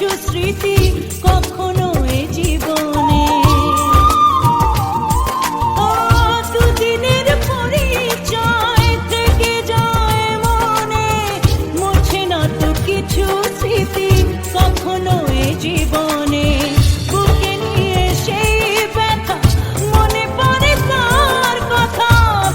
কিছু স্মৃতি কখনো এ জীবনে দুদিনের পরিচয় থেকে যায় মনে, মুছে না তো কিছু স্মৃতি কখনো এ জীবনে। বুকে নিয়ে সেই ব্যথা মনে পড়ে তার কথা,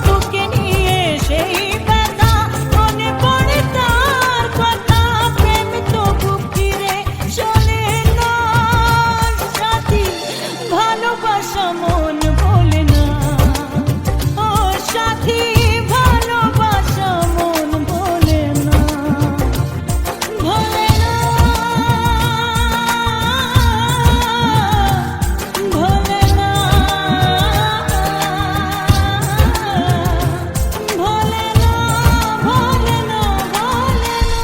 বুকে নিয়ে সেই ব্যথা মনে পড়ে তার কথা। প্রেম তো বুক ফিরে চলে না সাথী, ভালোবাসা মন বলে না। ও সাথী, ভালোবাসা মন বলে না, ভোলে না, ভোলে না, ভোলে না, ভোলে না, ভোলে না।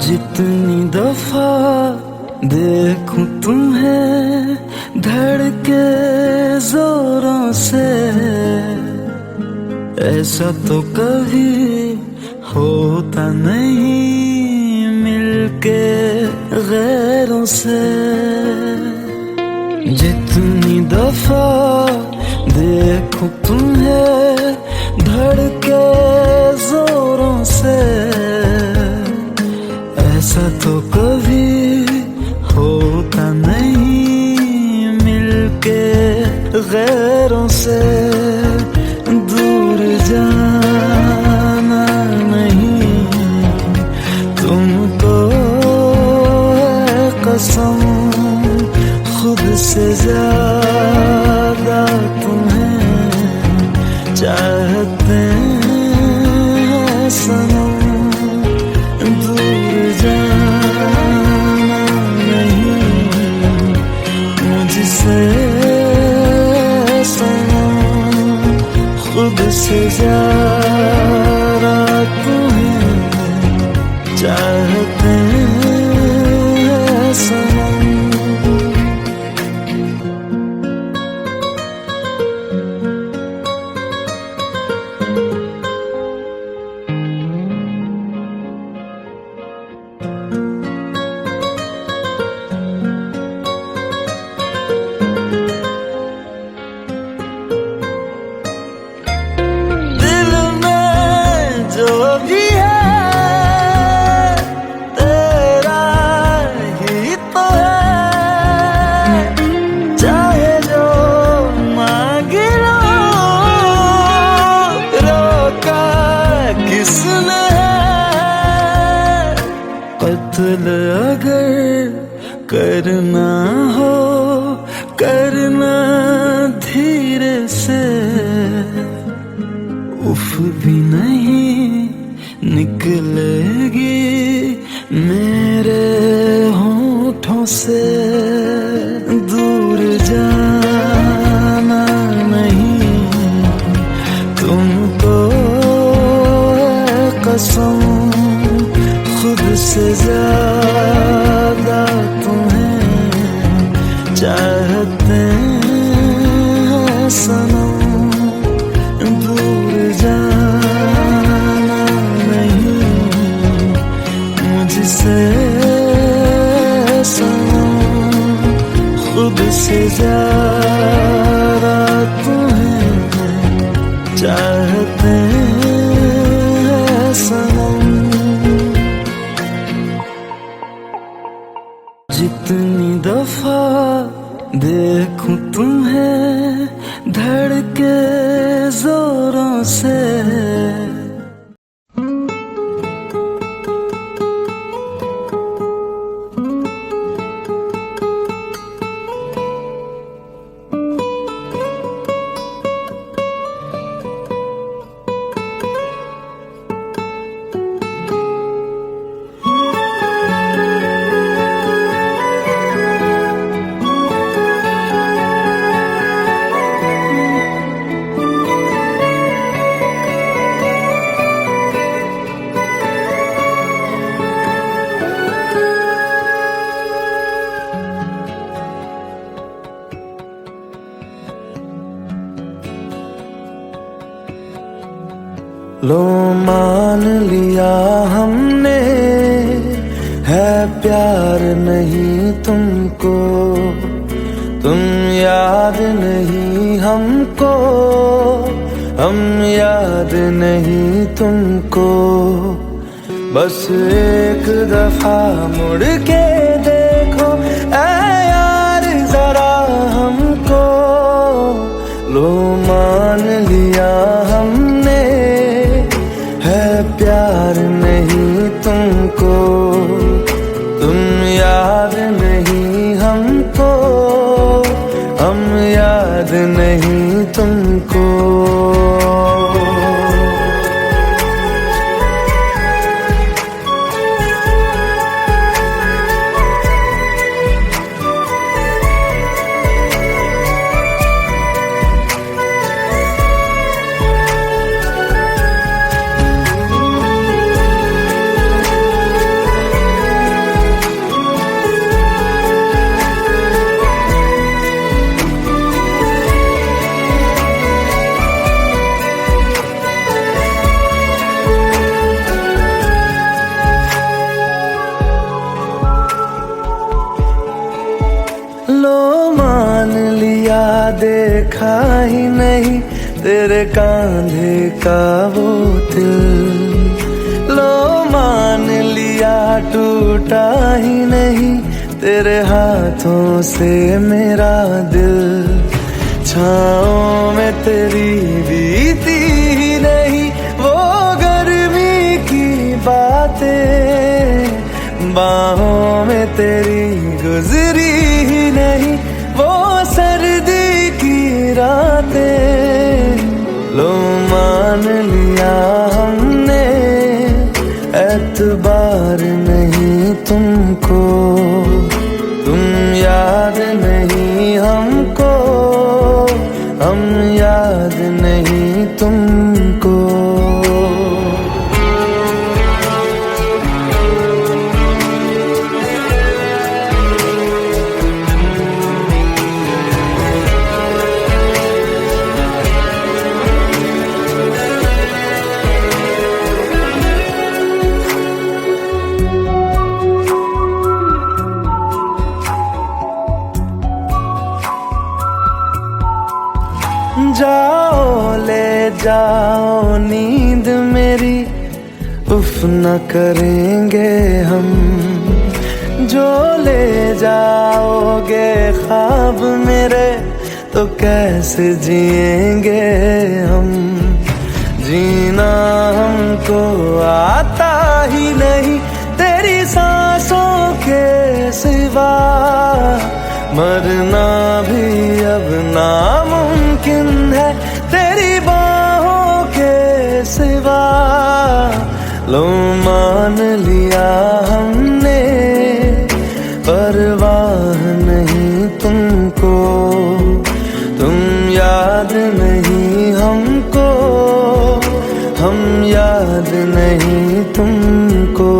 जितनी दफा देखूं तुम्हें धड़के जोरों से, ऐसा तो कभी होता नहीं मिलके गैरों से। जितनी दफा देखूं तुम्हें धड़के जोरों से, ऐसा तो कभी होता नहीं मिलके गैरों से। दूर जाना नहीं तुमको है कसम, खुद से ज्यादा तुम्हें चाहते हैं सनम। दूर जाना नहीं मुझसे सनम, खुद से ज्यादा तुम्हें चाहते हैं सनम। दिल में जो भी है तेरा ही तो है, चाहे जो मांग लो, रोका किसने है। कत्ल अगर करना हो करना धीरे से, उफ भी नहीं निकलेगी मेरे होठों से। दूर जाना नहीं तुमको है कसम, खुद से ज्यादा तुम्हें चाहते हैं सनम। दूर जाना नहीं मुझसे सनम, खुद से ज्यादा तुम्हें चाहते हैं सनम। जितनी दफा देखूं तुम्हें धड़के जोरों से, लो मान लिया हमने, है प्यार नहीं तुमको, तुम याद नहीं हमको, हम याद नहीं तुमको। बस एक दफा मुड़ के देखो ऐ यार जरा हमको, लो मान लिया हमने, है प्यार नहीं तुमको, तुम याद नहीं हमको, हम याद नहीं तुमको। लो मान लिया देखा ही नहीं तेरे कांधे का वो दिल, लो मान लिया टूटा ही नहीं तेरे हाथों से मेरा दिल। छाँव में तेरी बीती ही नहीं वो गर्मी की बातें, बाहों में तेरी गुजरी ही नहीं वो सर्दी की रातें। लो मान लिया हमने, एतबार नहीं तुमको, तुम याद नहीं हमको, हम याद नहीं तुमको। जाओ ले जाओ नींद मेरी, उफ न करेंगे हम, जो ले जाओगे ख्वाब मेरे तो कैसे जिएंगे हम। जीना हमको आता ही नहीं तेरी सांसों के सिवा, मरना भी अब नामुमकिन है तेरी बाहों के सिवा। लो मान लिया हमने, परवाह नहीं तुमको, तुम याद नहीं हमको, हम याद नहीं तुमको।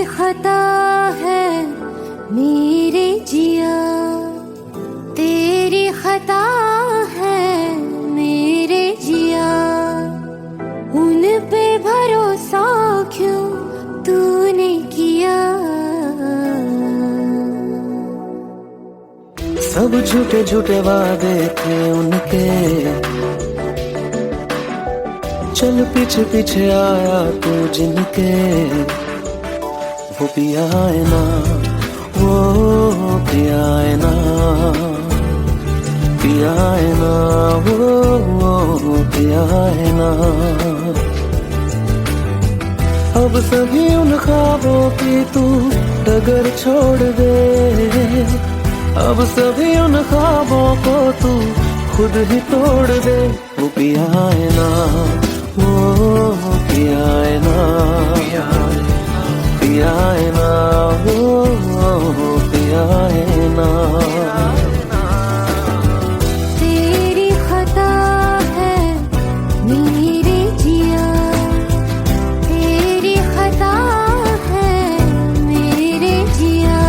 खता है मेरे जिया, तेरी खता है मेरे जिया, उन पे भरोसा क्यों तूने किया। झूठे झूठे वादे थे उनके, चल पीछे पीछे आया तू जिनके, वो पिया है ना, वो पिया है ना, पिया है ना, वो पिया है ना। अब सभी उन ख्वाबों की तू डगर छोड़ दे, अब सभी उन ख्वाबों को तू खुद ही तोड़ दे। वो पिया है ना, वो पिया है ना, पिया है ना, वो पिया है ना। तेरी खता है मेरे जिया, तेरी खता है मेरे जिया।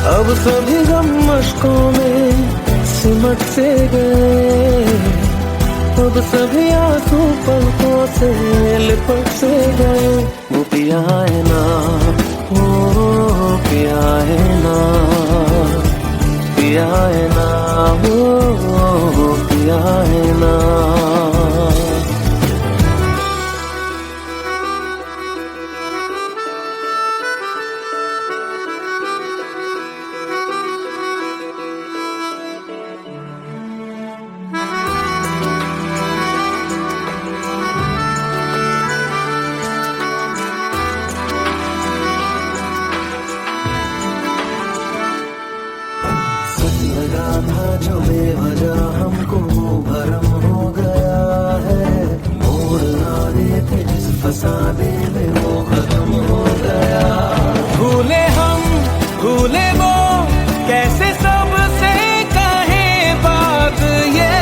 अब सभी गम मशकों में सिमट से गए, अब सभी आंसू पलकों से लिपट से गए। वो पिया है ना, वो पिया है ना, पिया है ना, वो पिया है ना। लगा था जो बेवजह हमको वो भरम हो गया है, मोड़ ना देते जिस फसाने में वो खत्म हो गया। भूले हम भूले वो कैसे सबसे कहें बात ये,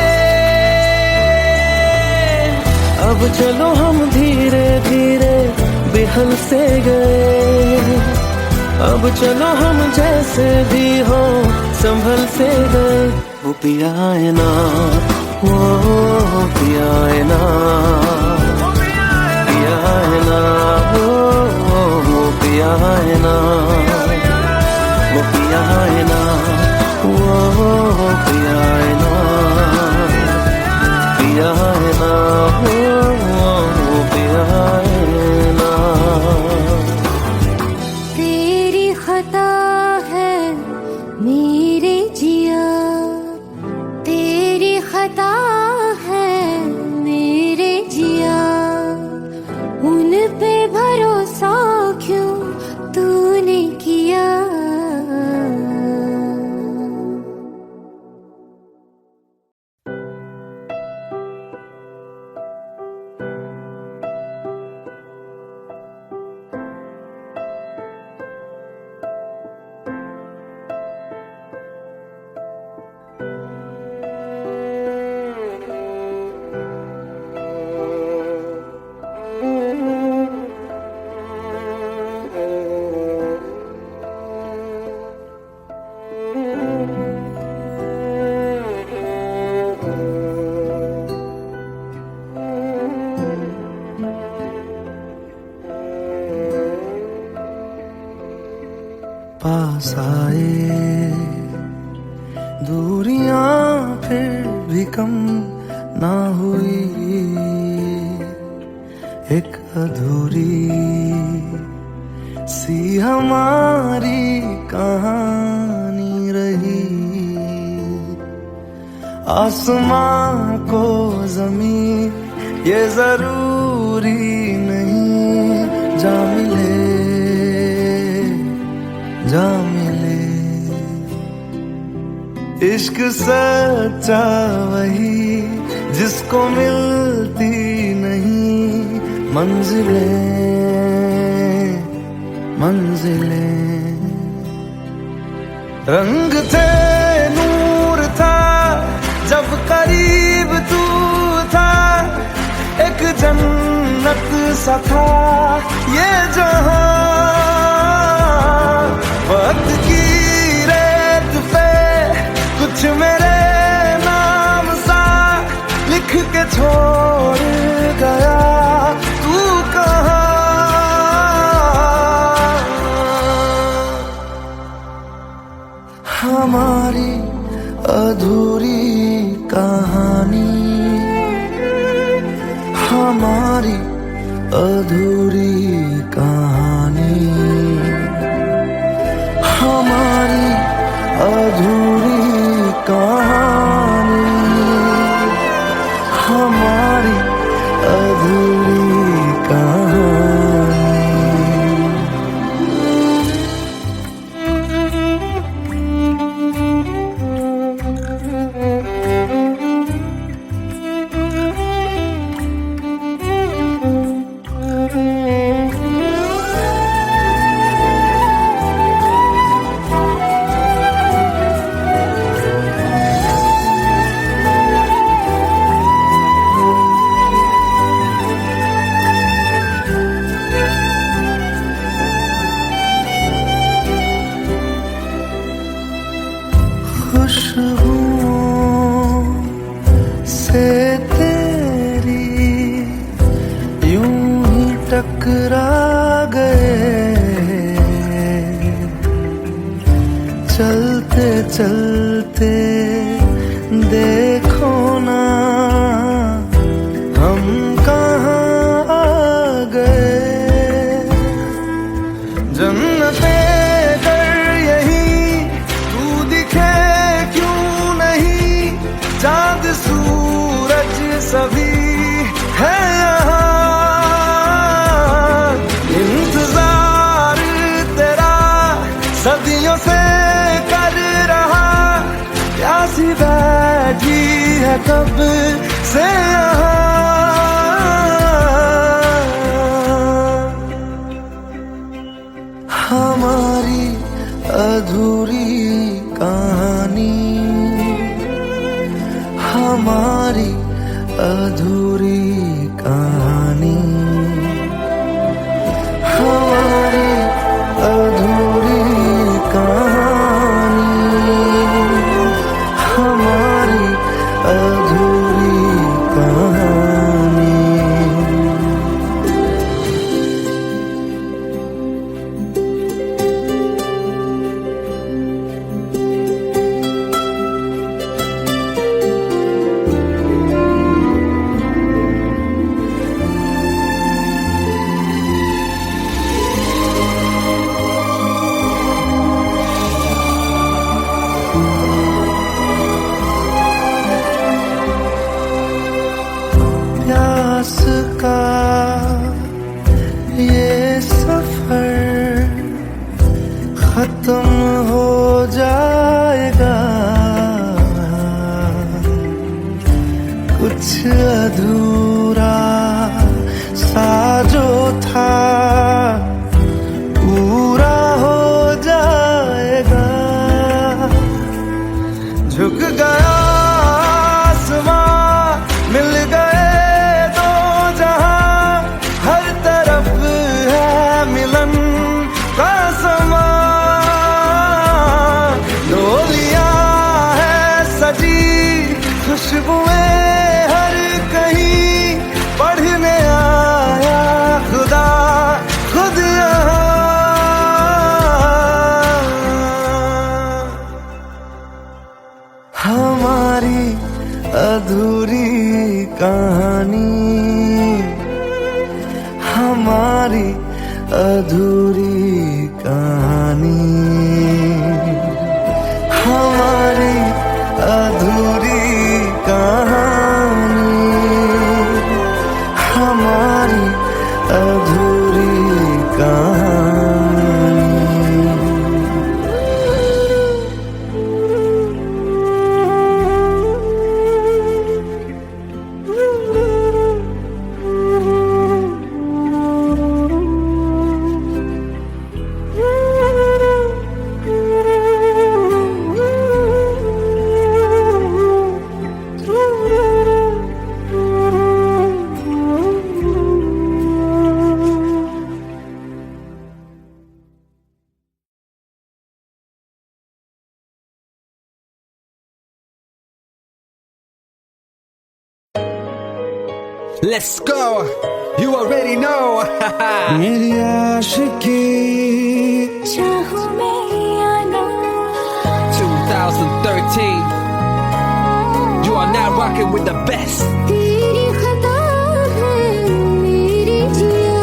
अब चलो हम धीरे धीरे बेहल से गए, अब चलो हम जैसे भी हो संभल से गए। वो पिया है ना, वो पिया है ना, पिया है ना, वो पिया है ना, वो पिया है ना, वो पिया है ना, पिया है ना, वो पिया है ना। तेरी खता है मेरे जिया, तेरी खता है मेरे जिया। उन पे भरोसा क्यों तूने किया। पास आए दूरियां फिर भी कम ना हुई, एक अधूरी सी हमारी कहानी रही। आसमां को जमीन ये जरूरी नहीं, जा मिले जा मिले। इश्क सच्चा वही जिसको मिलती नहीं मंजिलें मंजिलें। रंग थे नूर था जब करीब तू था, एक जन्नत सा था ये जहां। वक्त की रेत पे कुछ मेरे नाम सा लिख के छोड़ गया तू कहाँ। हमारी अधूरी कहानी, हमारी अधूरी कहानी, हमारी अधूरी कहानी, हमारी अधूरी कहानी। खुशबुओं से तेरी यूं ही टकरा गए, चलते चलते देखो ना हम कहाँ आ गए। जन्नते कर यही तू दिखे चाँद सूरज सभी है यहाँ। इंतजार तेरा सदियों से कर रहा, प्यासी बैठी है कब से यहाँ। हमारी अधूरी कहानी, हमारी अधूरी कहानी, हमारी अधूरी कहानी, हमारी अधूरी कहानी। प्यास का ये सफर खत्म हो जाएगा, कुछ अधूरा सा जो था पूरा हो जाएगा। झुक गया आसमां, मिल गए दो जहां, हर तरफ है मिलन का समा। डोलियां है सजी खुशबुएं हर कहीं, पढ़ने आया खुदा खुद यहाँ। हमारी अधूरी कहानी, हमारी अधूरी कहानी, हमारी अधूरी हमारी अधूरी कहानी। Let's go. You already know. मेरी आशिकी चाहूं मैं या ना 2013. You are now rocking with the best. तेरी खता है मेरी जिया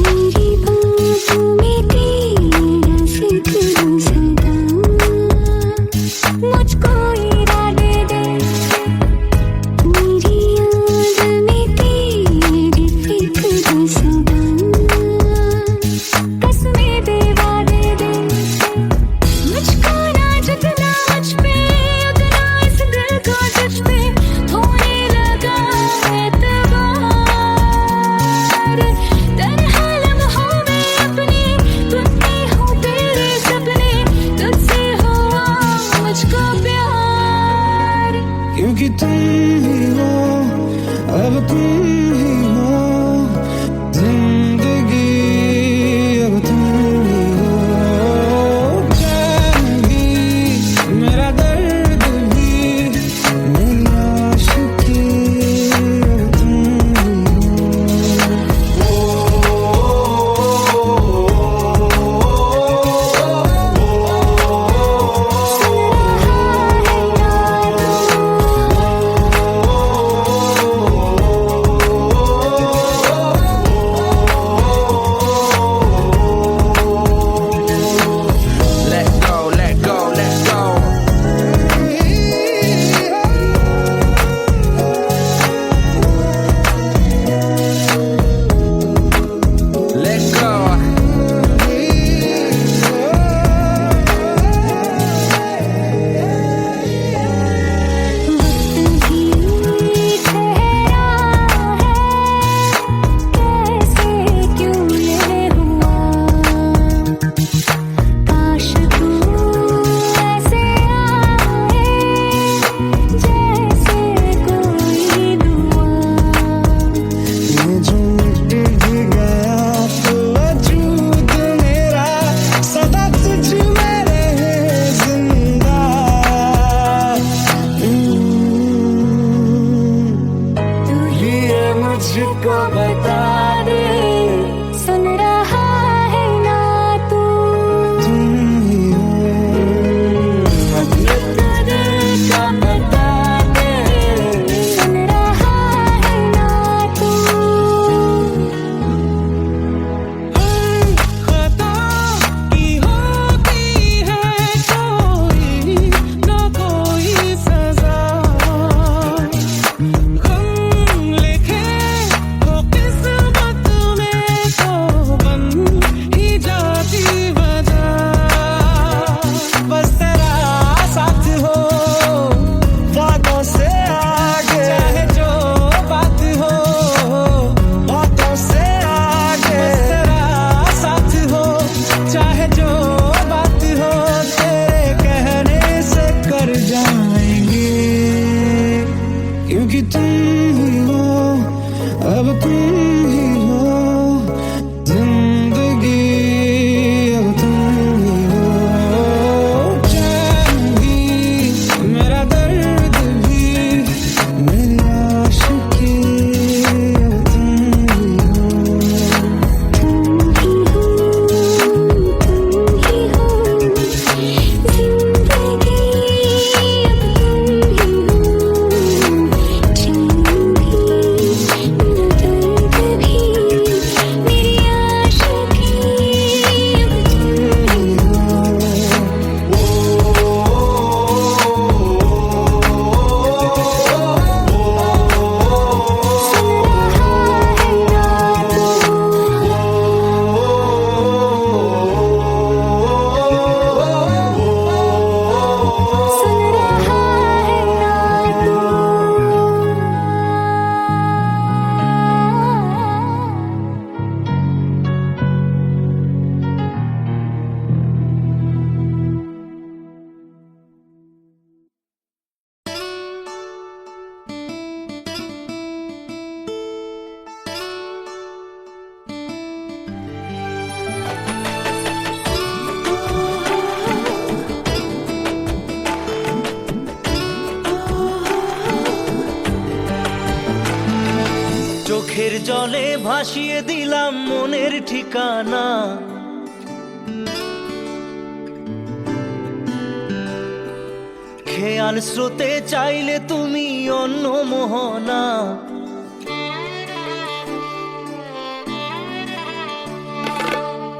मेरी बाहों में तेरा जिक्र सदा मुझको इरादे दे मेरी याद में तेरी फिक्र सदा कसमें दे वादे दे मुझको ना जतना मुझ पे उतना इस दिल को तुझ पे होने लगा एतबार तन्हा लम्हों में अपने बुनती हूँ तेरे सपने तुझसे हुआ मुझको प्यार क्योंकि तुम ही हो, अब तुम ही हो जिंदगी, अब तुम ही हो चैन भी, मेरा दर्द भी, मेरी आशिकी, अब तुम ही हो। চোখের জলে ভাসিয়ে দিলাম মনের ঠিকানা, খেয়াল স্রোতে চাইলে তুমি অন্য মোহনা।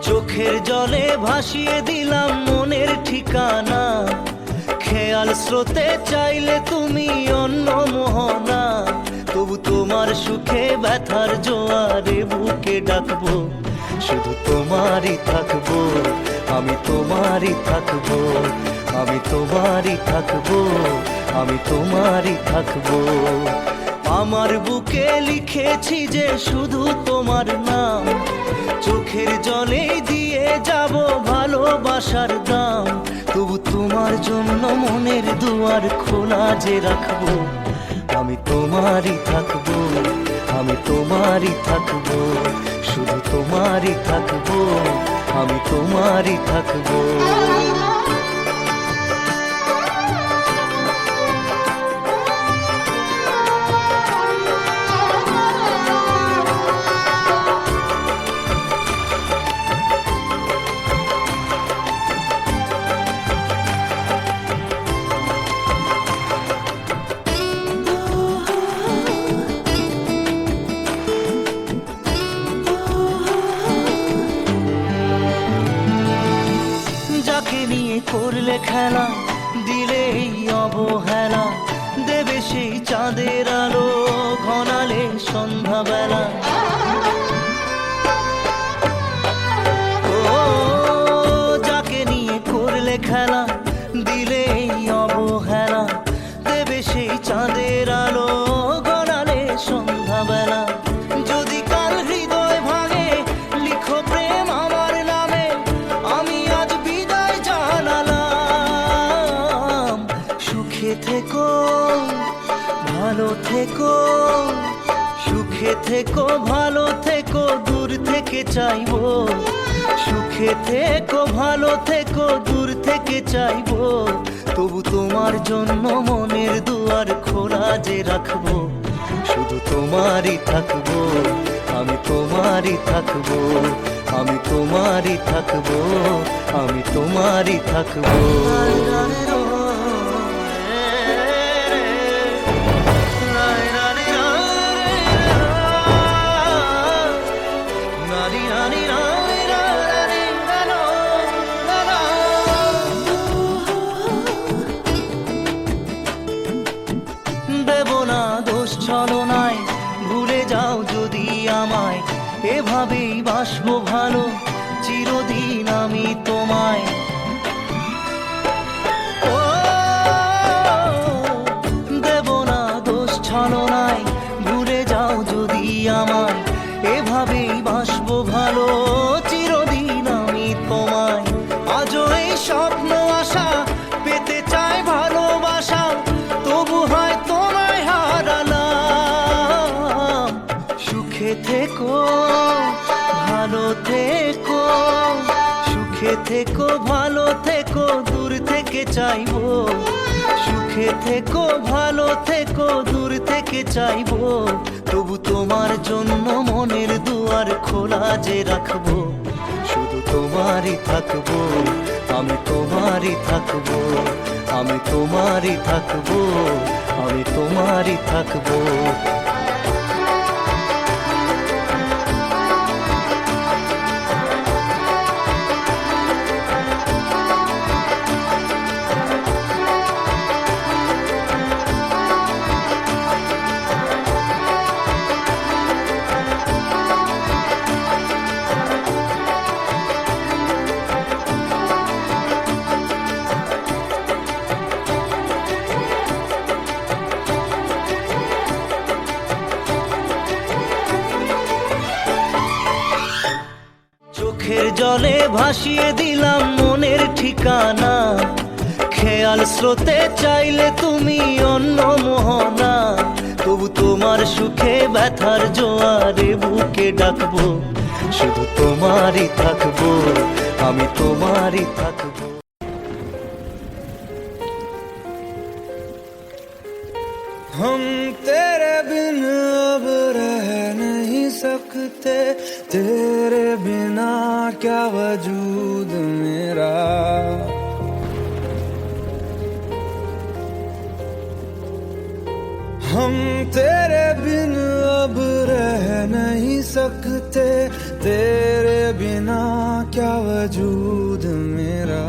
চোখের জলে ভাসিয়ে দিলাম মনের ঠিকানা, খেয়াল স্রোতে চাইলে তুমি অন্য মোহনা। তবু তোমার সুখে ব্যথার জোয়ারে বুকে ডাকবো, শুধু তোমারই থাকবো, আমি তোমারই থাকবো, আমি তোমারই থাকবো, আমি তোমারই থাকবো। আমার বুকে লিখেছি যে শুধু তোমার নাম, চোখের জলে দিয়ে যাব ভালোবাসার দাম। তবু তোমার জন্য মনের দুয়ার খোলা যে রাখবো, আমি তোমারই থাকবো, আমি তোমারই থাকবো, শুধু তোমারই থাকবো, আমি তোমারই থাকবো। যাকে নিয়ে করলে খেলা, দিলে এই অবহেলা, দেবে সেই চাঁদের আলো ঘনালে সন্ধ্যাবেলা। ও যাকে নিয়ে করলে খেলা, দিলে এই অবহেলা, দেবে সেই চাঁদের আলো ঘনালে সন্ধ্যাবেলা। যদি কাল হৃদয় ভাঙে লিখো প্রেম আমার নামে, আমি আজ বিদায় জানালাম। সুখে থেকো, ভালো থেকো, সুখে থেকো, ভালো থেকো, দূর থেকে চাইবো। সুখে থেকো, ভালো থেকো, দূর থেকে চাইবো। তবু তোমার জন্য মনের দুয়ার খোলা যে রাখবো, শুধু তোমারই থাকবো, আমি তোমারই থাকবো, আমি তোমারই থাকবো, আমি তোমারই থাকবো। দেব না দোষ ছলনায়, ভুলে যাও যদি আমায়, এভাবেই বাসবো ভালো চিরদিন আমি তোমায়। ও দেব না দোষ ছলনায়, ভুলে যাও যদি আমায়, এভাবেই বাসবো ভালো চিরদিন আমি তোমায়। আজও এই স্বপ্ন আশা পেতে চাই ভালোবাসা, তবু হয় তোমায় হারালাম। সুখে থেকো, ভালো থেকো, সুখে থেকো, ভালো থেকো, দূর থেকে চাইবো। সুখে থেকো, ভালো থেকো, দূর থেকে চাইবো। তবু তোমার জন্য মনের দুয়ার খোলা যে রাখবো, শুধু তোমারই থাকবো, আমি তোমারই থাকবো, আমি তোমারই থাকবো, আমি তোমারই থাকবো। চোখের জলে ভাসিয়ে দিলাম মনের ঠিকানা, খেয়াল স্রোতে চাইলে তুমি অন্য মোহনা। তবু তোমার সুখে ব্যথার জোয়ারে বুকে ডাকবো, শুধু তোমারই থাকবো, আমি তোমারই থাকবো। हम तेरे बिन अब रह नहीं सकते, तेरे बिना क्या वजूद मेरा। हम तेरे बिन अब रह नहीं सकते, तेरे बिना क्या वजूद मेरा।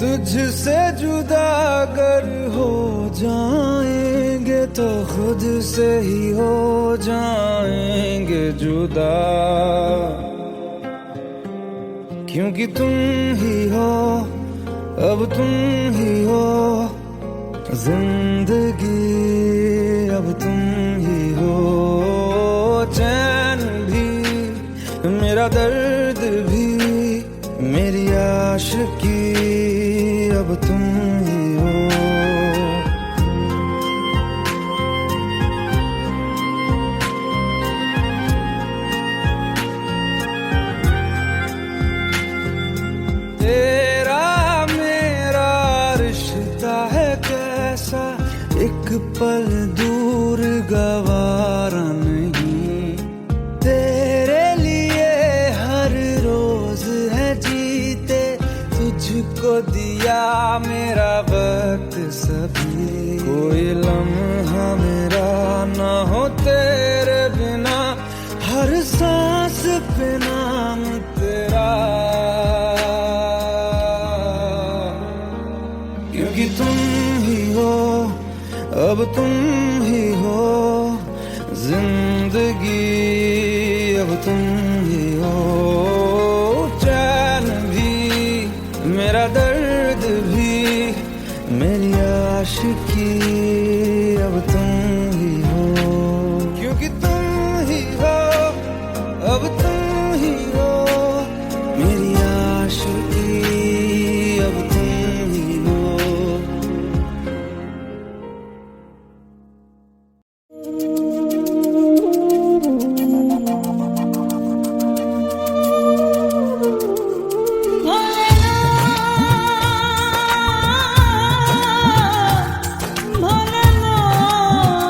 तुझसे जुदा अगर हो जाएंगे तो खुद से ही हो जाएंगे जुदा, क्योंकि तुम ही हो, अब तुम ही हो जिंदगी, अब तुम ही हो। चैन भी, मेरा दर्द भी, मेरी आशिकी, अब तुम ही हो। तेरा मेरा रिश्ता है कैसा, एक पल दूर गवारा नहीं। तेरे लिए हर रोज है जीते, तुझको दिया मेरा वक्त सभी। कोई लम्हा मेरा ना हो तेरे बिना, हर सांस पे नाम तेरा, क्योंकि तुम ही हो, अब तुम ही हो जिंदगी, अब तुम ही हो। चैन भी, मेरा दर्द भी, मेरी आशिकी, अब तुम ही हो, क्योंकि तुम ही हो, अब तुम ही हो मेरी आशिकी, अब तुम ही हो। भोलेनाथ,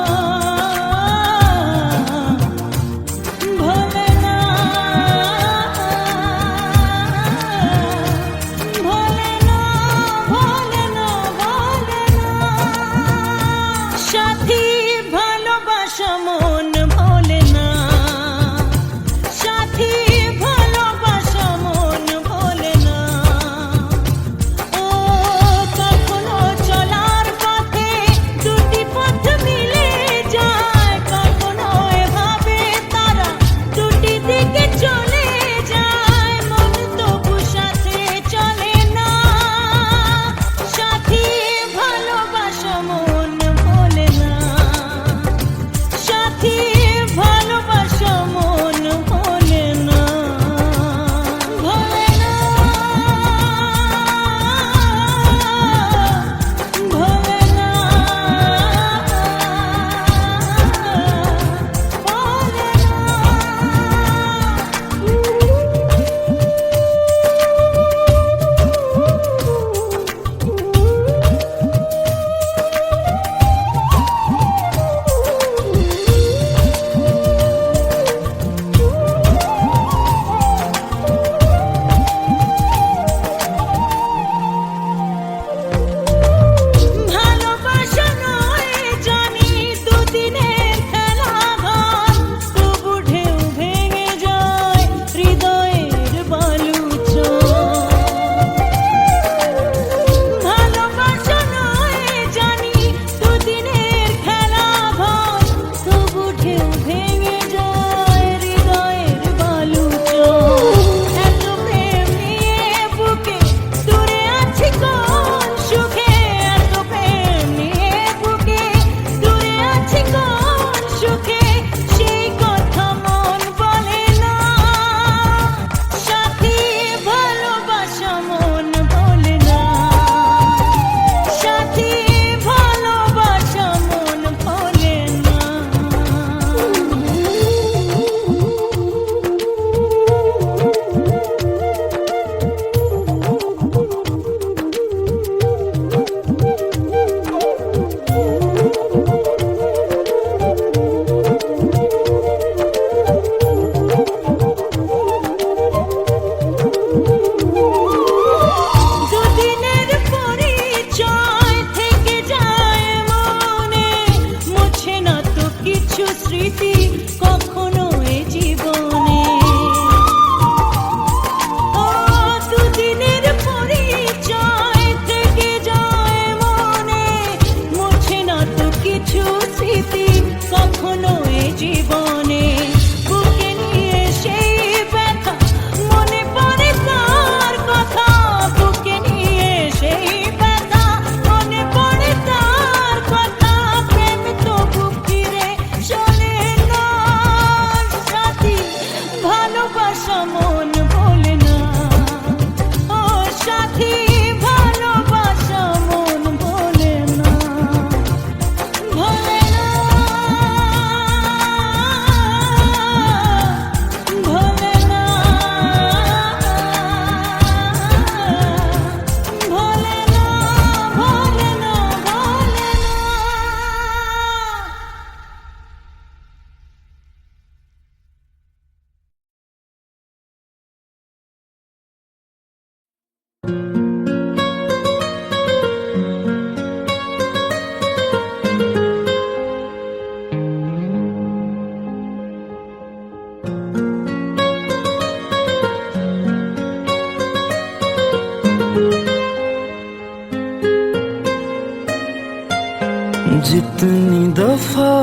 जितनी दफा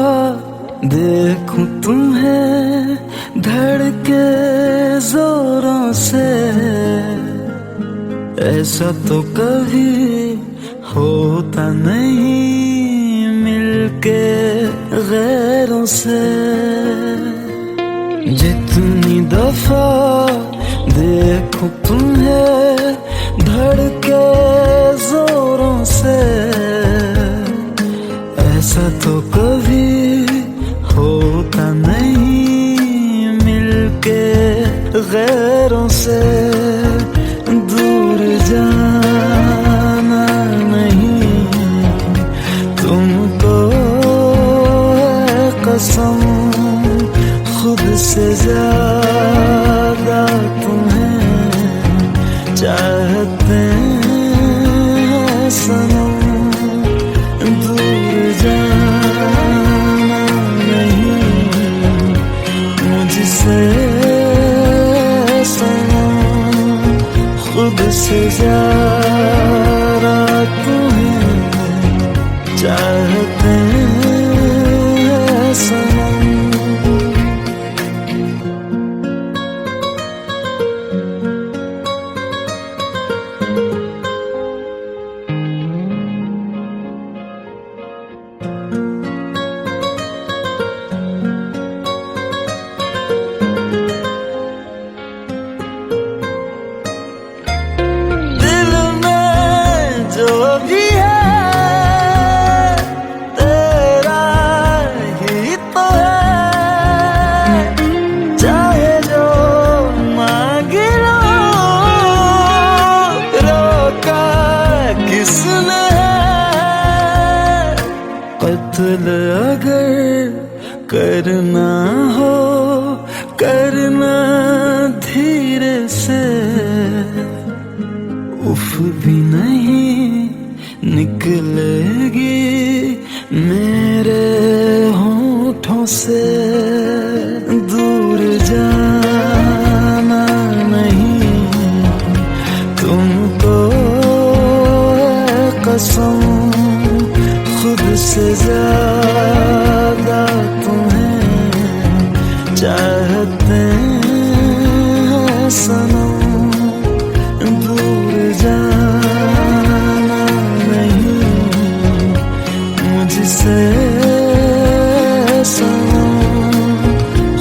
देखूं तुम्हें धड़के जोरों से, ऐसा तो कभी होता नहीं मिलके गैरों से। जितनी दफा देखूं तुम्हें धड़के जोरों से, ऐसा तो कभी होता नहीं मिलके गैरों से। दूर जाना नहीं तुमको है कसम, खुद से ज्यादा तुम्हें चाहते हैं सनम। दूर जाना नहीं मुझसे सनम, खुद से ज्यादा तुम्हें चाहते हैं सनम। कत्ल अगर करना हो करना धीरे से, उफ भी नहीं निकलेगी मेरे होठों से। दूर जाना नहीं तुमको है कसम, खुद से ज्यादा तुम्हें चाहते हैं सनम। दूर जाना नहीं मुझसे सनम,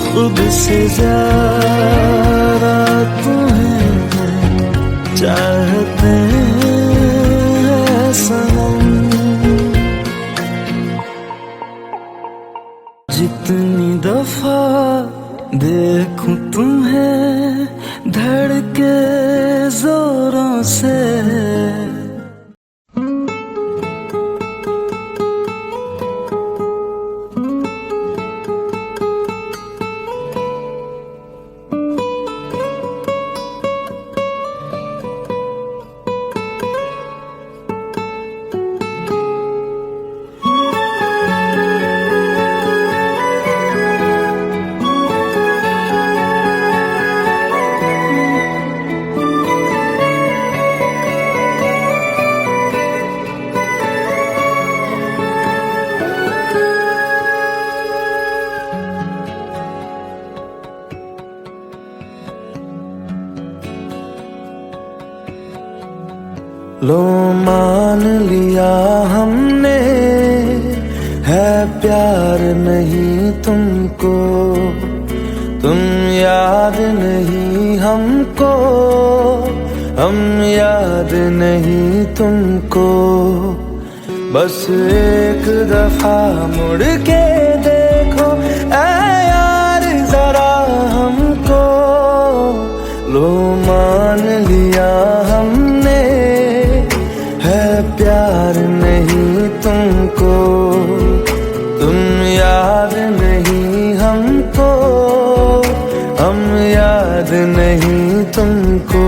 खुद से ज्यादा तुम्हें चाहते हैं सनम। जितनी दफा देखूं तुम्हें धड़के जोरों से, लो मान लिया हमने है प्यार नहीं तुमको, तुम याद नहीं हमको, हम याद नहीं तुमको। बस एक दफा मुड़ के देखो ऐ यार जरा हमको। लो मान लिया हमने है प्यार नहीं तुमको, तुम याद नहीं हमको, हम याद नहीं तुमको।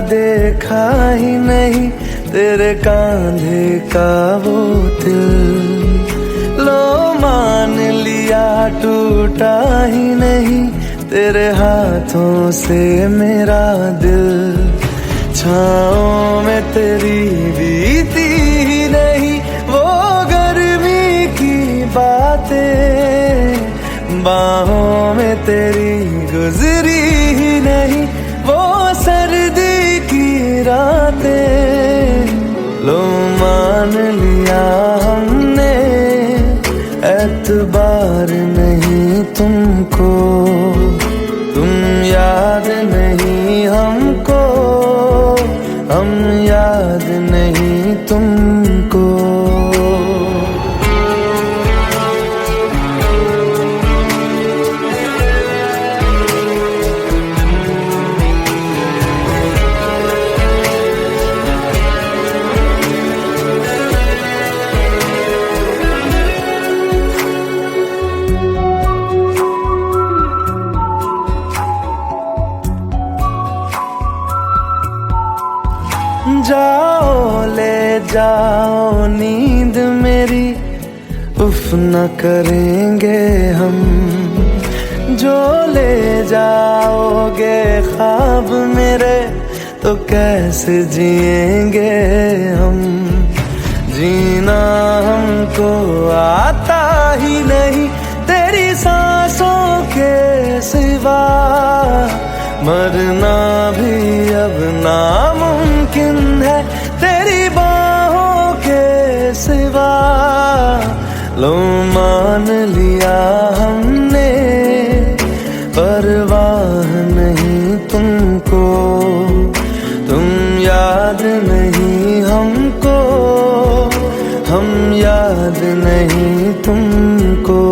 देखा ही नहीं तेरे कांधे का वो दिल। लो मान लिया टूटा ही नहीं तेरे हाथों से मेरा दिल। छाँव में तेरी बीती ही नहीं वो गर्मी की बातें, बाहों में तेरी गुजरी ही नहीं वो सर्दी की रातें। लो मान लिया हमने एतबार नहीं तुमको, तुम याद नहीं हमको, हम याद नहीं तुमको। जाओ ले जाओ नींद मेरी, उफ न करेंगे हम। जो ले जाओगे ख्वाब मेरे तो कैसे जिएंगे हम। जीना हमको आता ही नहीं तेरी सांसों के सिवा, मरना भी अब नामुमकिन है तेरी बाहों के सिवा। लो मान लिया हमने परवाह नहीं तुमको, तुम याद नहीं हमको, हम याद नहीं तुमको।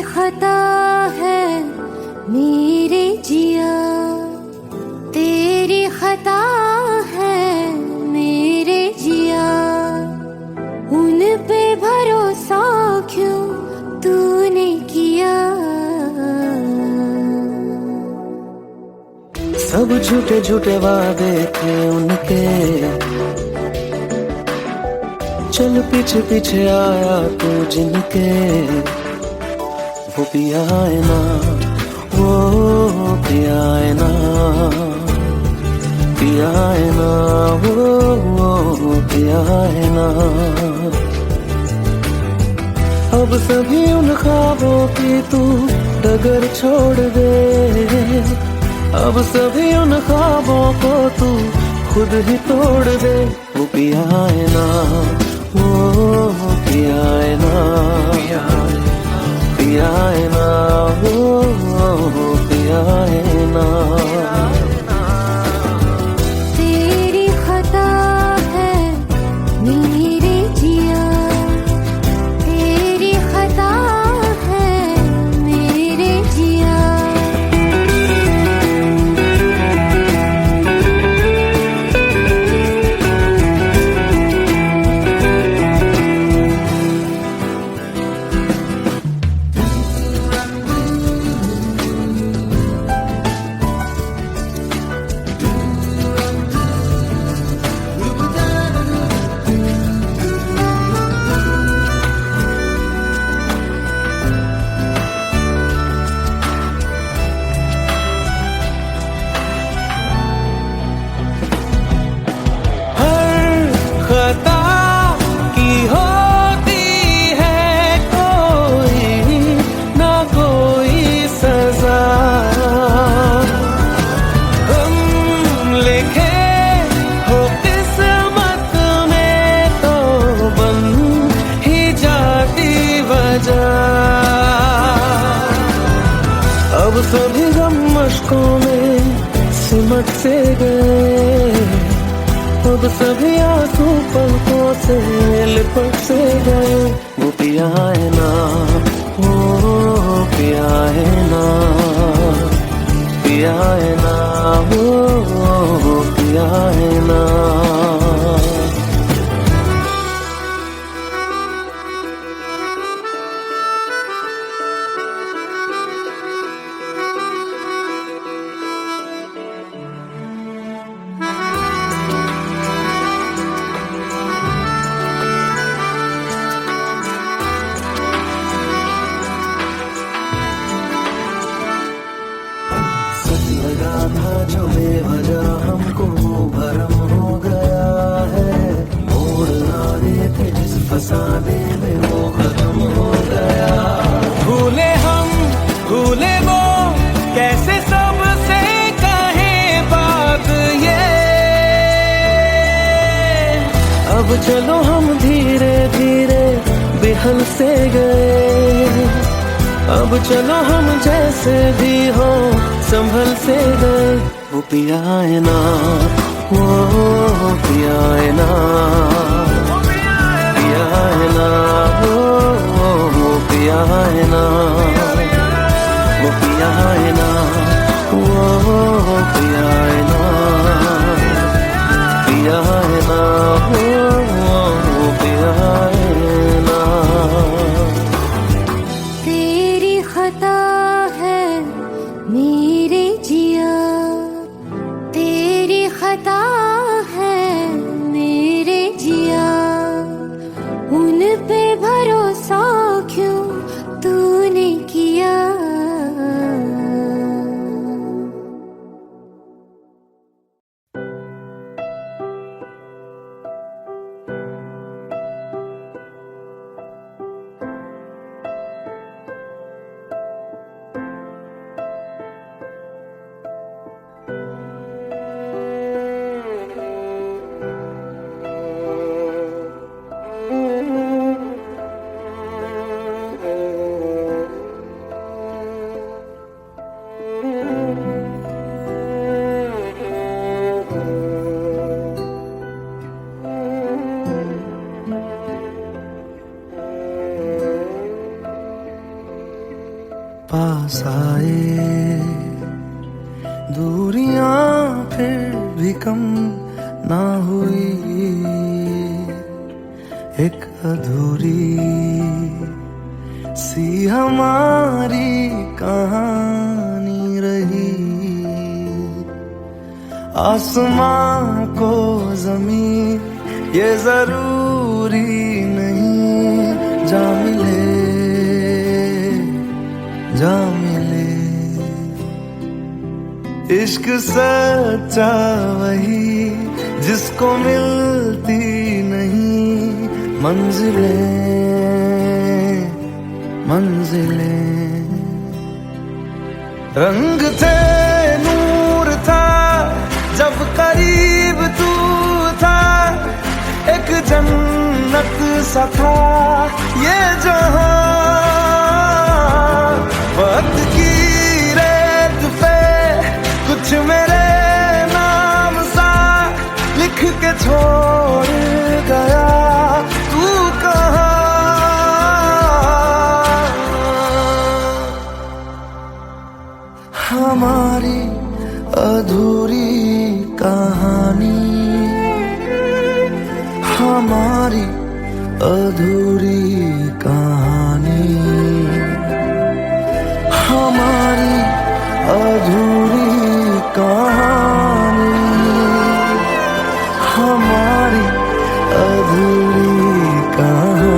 खता है मेरे जिया, तेरी खता है मेरे जिया। उन पे भरोसा क्यों तूने किया। सब झूठे झूठे वादे थे उनके, चल पीछे पीछे आया तू जिनके। वो पिया है ना, वो पिया है ना, पिया है ना, वो पिया है ना। अब सभी उन ख्वाबों की तू डगर छोड़ दे, अब सभी उन ख्वाबों को तू खुद ही तोड़ दे। वो पिया है ना, वो पिया है ना, पिया है ना, वो पिया है ना। तेरी खता है मेरे जिया, तेरी खता है मेरे जिया। सिमट से गए, अब सभी आंसू पलकों से लिपट से गए। वो पिया है ना, वो पिया है ना, पिया है ना, वो पिया है ना। लगा था जो बेवजह हमको वो भरम हो गया है। मोड़ ना रहे थे जिस फसाने में वो खत्म हो गया। भूले हम भूले वो, कैसे सबसे कहे बात ये। अब चलो हम धीरे धीरे बेहल से गए, अब चलो हम जैसे भी हो संभल से गए। वो पिया है ना, वो पिया है ना, पिया है ना, वो पिया है ना, वो पिया है ना, वो पिया है ना, पिया है ना, वो पिया है ना। तेरी खता है मेरे जिया, तेरी खता है मेरे जिया। उन पे भरोसा क्यों तूने किया। पास आए दूरियां फिर भी कम ना हुई, एक अधूरी सी हमारी कहानी रही। आसमां को जमीन ये जरूरी नहीं, जा मिले जा मिले। इश्क सच्चा वही जिसको मिलती नहीं मंजिलें मंजिलें। रंग थे नूर था जब करीब तू था, एक जन्नत सा था ये जहां। वक्त की रेत पे कुछ मेरे नाम सा लिख के छोड़ गया, तू कहाँ। हमारी अधूरी कहानी, हमारी अधूरी कहानी, हमारी अधूरी कहानी, हमारी अधूरी कहानी।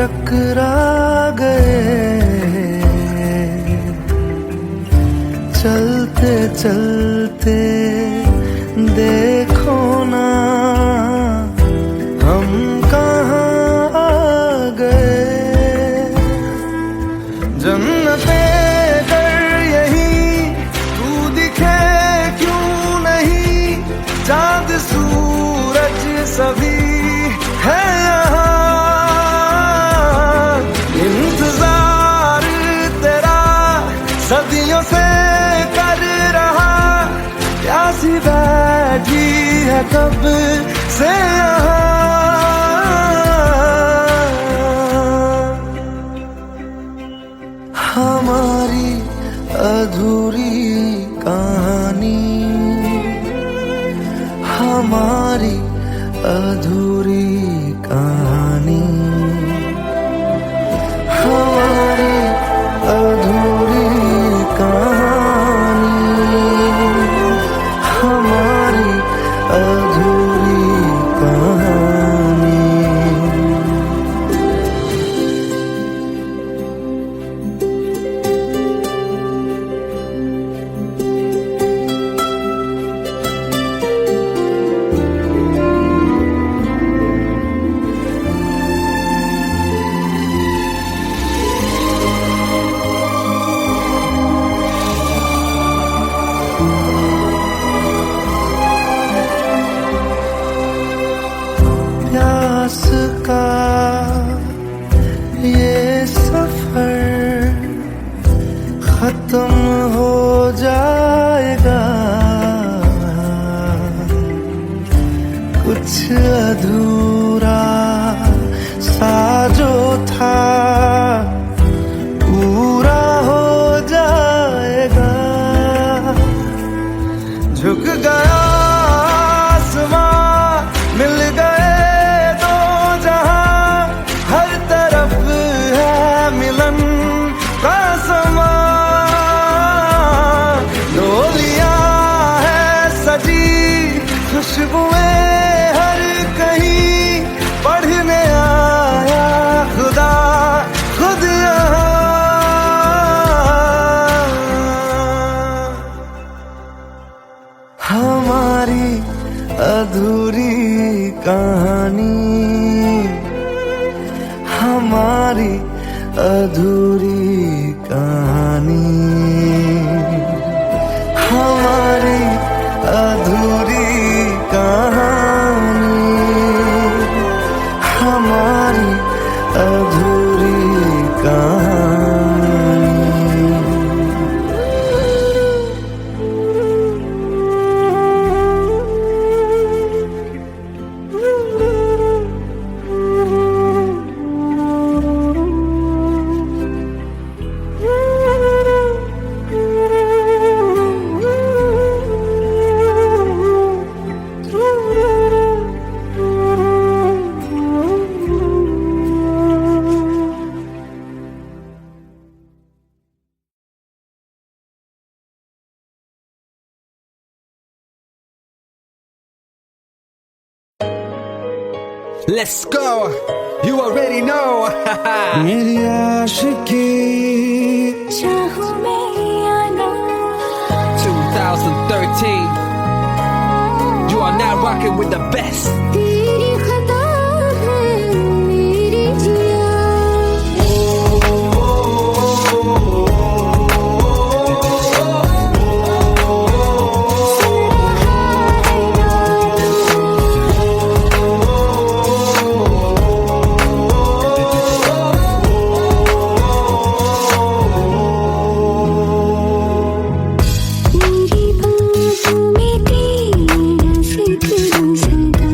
टकरा गए, चलते चलते देखो ना हम कहाँ आ गए। जन्नते कर यही तू दिखे क्यों नहीं, चाँद सूरज सभी है यहाँ। इंतजार तेरा सदियों से कर रहा, प्यासी बैठी है कब से यहाँ। हमारी अधूरी कहानी, हमारी अधूरी कहानी, हमारी अधूरी कहानी, हमारी अधूरी कहानी। प्यास का ये सफर खत्म हो जाएगा, कुछ अधूरा सा जो था पूरा हो जाएगा। झुक गया आसमां, मिल गए दो जहां, हर तरफ है मिलन का समा। डोलियां है सजी, खुशबुएं हर कहीं, पढ़ने आया खुदा खुद यहाँ। हमारी अधूरी कहानी, हमारी अधूरी कहानी, हमारी अधूरी कहानी, हमारी अधूरी कहानी। Let's go. You already know. मेरी आशिकी चाहूं मैं या ना, 2013. You are now rocking with the best. तेरी खता है मेरी जिया। मेरी बाहों में तेरा जिक्र सदा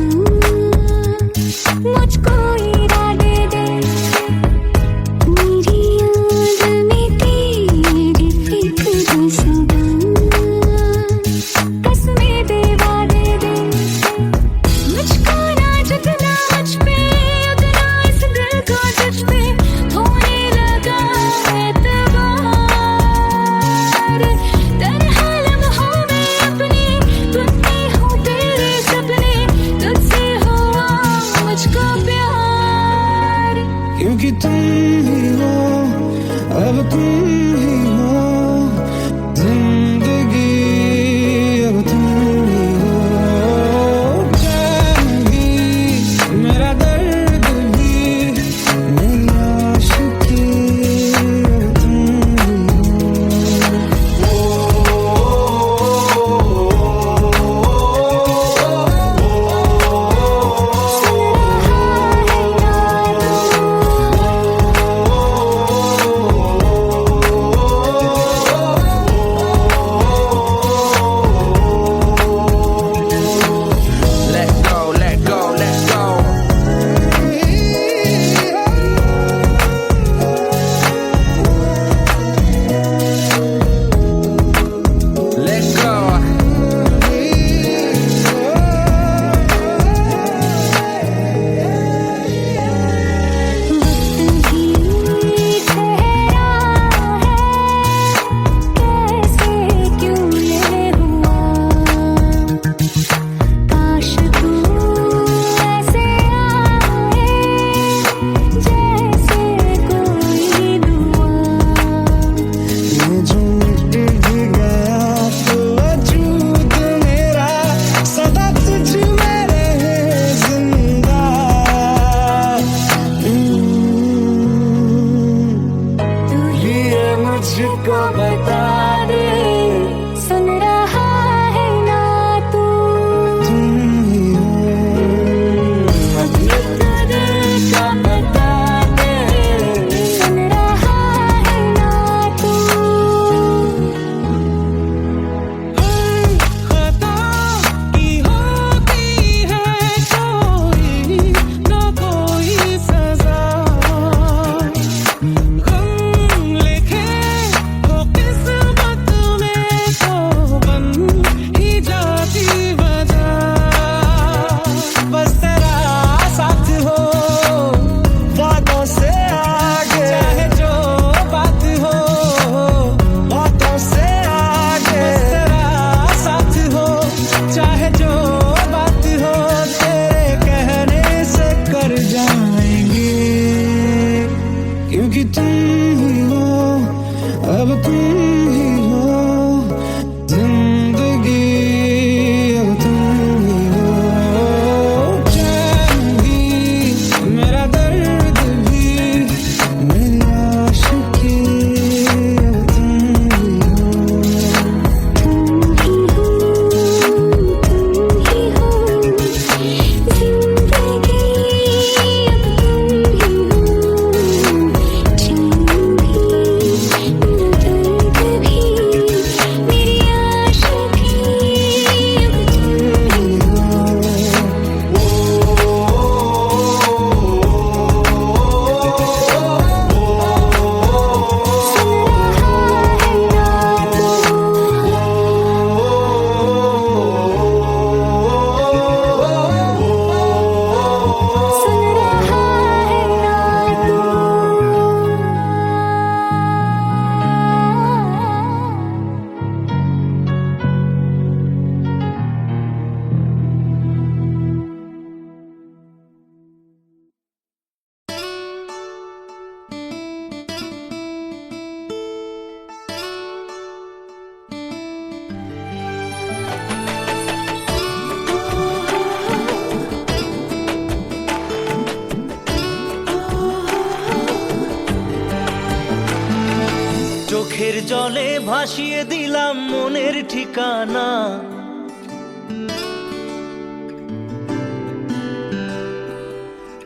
চোখের জলে ভাসিয়ে দিলাম মনের ঠিকানা।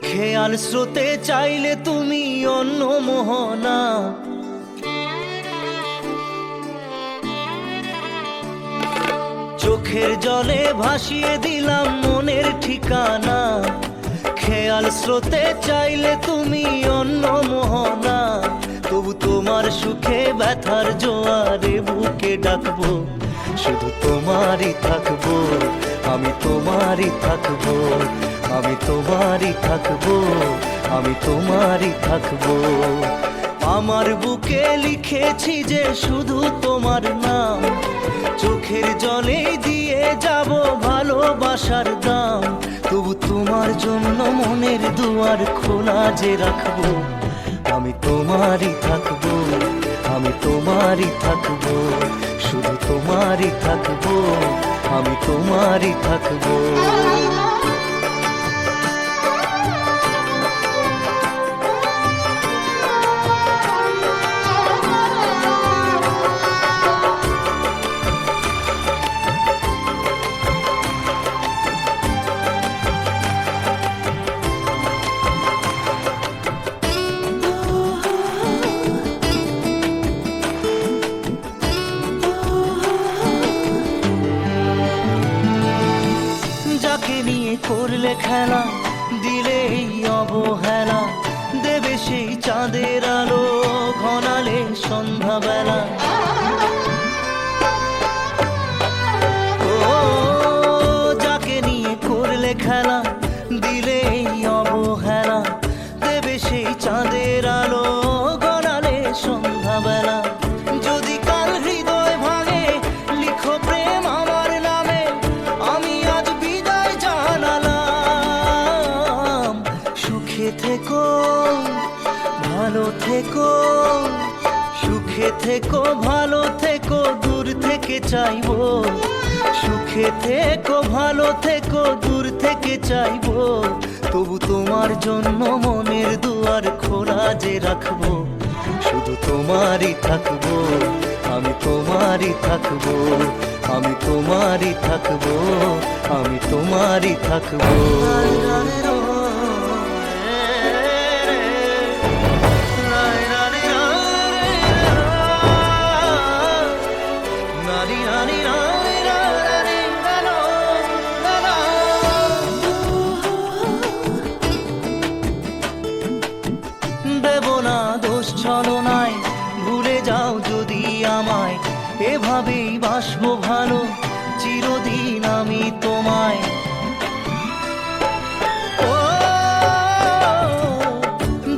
খেয়াল স্রোতে চাইলে তুমি অন্য মোহনা। চোখের জলে ভাসিয়ে দিলাম মনের ঠিকানা। খেয়াল স্রোতে চাইলে তুমি অন্য মোহনা। তবু তোমার সুখে ব্যথার জোয়ারে বুকে ডাকবো, শুধু তোমারই থাকবো, আমি তোমারই থাকবো, আমি তোমারই থাকবো, আমি তোমারই থাকবো। আমার বুকে লিখেছি যে শুধু তোমার নাম, চোখের জলে দিয়ে যাব ভালোবাসার দাম। তবু তোমার জন্য মনের দুয়ার খোলা যে রাখবো, আমি তোমারই থাকবো, আমি তোমারই থাকবো, শুধু তোমারই থাকবো, আমি তোমারই থাকবো। যাকে নিয়ে করলে খেলা, দিলে এই অবহেলা, দেবে সেই চাঁদের আলো ঘনালে সন্ধ্যাবেলা। ও যাকে নিয়ে করলে খেলা, দিলে এই অবহেলা, দেবে সেই চাঁদের আলো ঘনালে সন্ধ্যাবেলা। যদি কাল হৃদয় ভাঙে লিখো প্রেম আমার নামে, আমি আজ বিদায় জানালাম। সুখে থেকো, ভালো থেকো, সুখে থেকো, ভালো থেকো, দূর থেকে চাইবো। সুখে থেকো, ভালো থেকো, দূর থেকে চাইবো। তবু তোমার জন্য মনের দুয়ার খোলা যে রাখবো, শুধু তোমারই থাকবো, আমি তোমারই থাকবো, আমি তোমারই থাকবো, আমি তোমারই থাকবো। দেব না দোষ ছলনায়, ভুলে যাও যদি আমায়, এভাবেই বাসবো ভালো চিরদিন আমি তোমায়। ও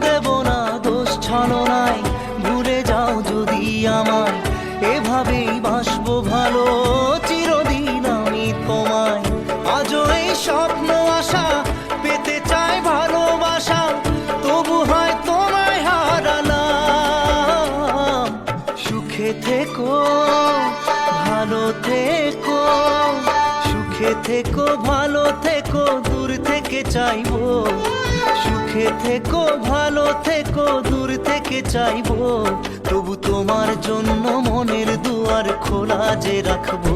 দেব না দোষ ছলনায়, ভুলে যাও যদি আমায়, এভাবেই বাসবো ভালো চিরদিন আমি তোমায়। আজও এই স্বপ্ন আশা পেতে চাই ভালোবাসা, তবু হয় তোমায় হারালাম। সুখে থেকো, ভালো থেকো, সুখে থেকো, ভালো থেকো, দূর থেকে চাইবো। সুখে থেকো, ভালো থেকো, দূর থেকে চাইবো। তবু তোমার জন্য মনের দুয়ার খোলা যে রাখবো,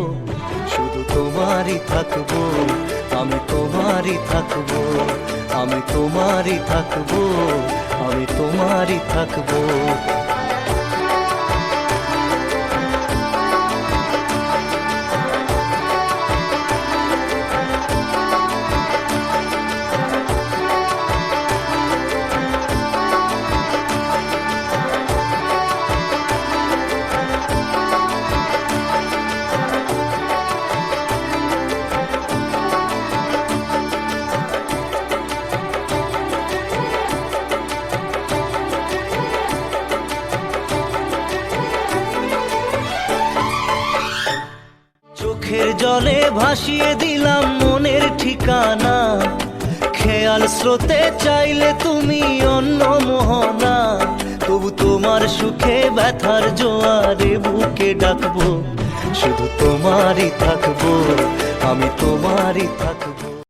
শুধু তোমারই থাকবো, আমি তোমারই থাকবো, আমি তোমারই থাকবো, আমি তোমারই থাকবো। চোখের জলে ভাসিয়ে দিলাম মনের ঠিকানা। খেয়াল স্রোতে চাইলে তুমি অন্য মোহনা। তবু তোমার সুখে ব্যথার জোয়ারে বুকে ডাকবো, শুধু তোমারই থাকবো, আমি তোমারই থাকবো।